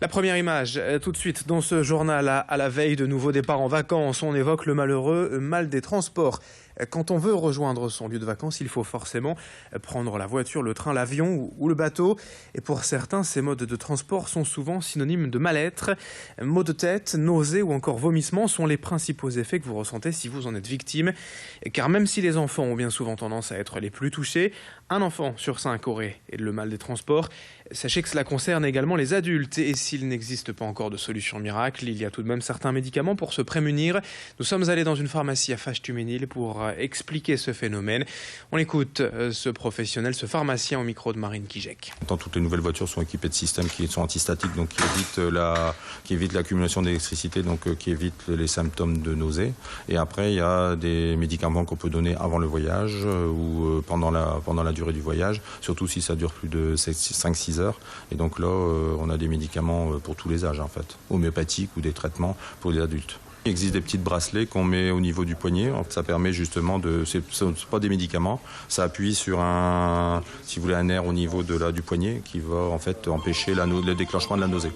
La première image, tout de suite, dans ce journal, à la veille de nouveaux départs en vacances, on évoque le malheureux mal des transports. Quand on veut rejoindre son lieu de vacances, il faut forcément prendre la voiture, le train, l'avion ou le bateau. Et pour certains, ces modes de transport sont souvent synonymes de mal-être. Maux de tête, nausées ou encore vomissements sont les principaux effets que vous ressentez si vous en êtes victime. Car même si les enfants ont bien souvent tendance à être les plus touchés, un enfant sur 5 aurait le mal des transports. Sachez que cela concerne également les adultes. Et s'il n'existe pas encore de solution miracle, il y a tout de même certains médicaments pour se prémunir. Nous sommes allés dans une pharmacie à Fâche-Tuménil pour expliquer ce phénomène. On écoute ce professionnel, ce pharmacien au micro de Marine Kijek. Toutes les nouvelles voitures sont équipées de systèmes qui sont antistatiques, donc qui évitent l'accumulation d'électricité, donc qui évitent les symptômes de nausée. Et après, il y a des médicaments qu'on peut donner avant le voyage ou pendant la durée du voyage, surtout si ça dure plus de 5-6 heures. Et donc là, on a des médicaments pour tous les âges, en fait, homéopathiques ou des traitements pour les adultes. Il existe des petits bracelets qu'on met au niveau du poignet. Ça permet justement c'est pas des médicaments, ça appuie sur un nerf au niveau du poignet qui va en fait empêcher le déclenchement de la nausée.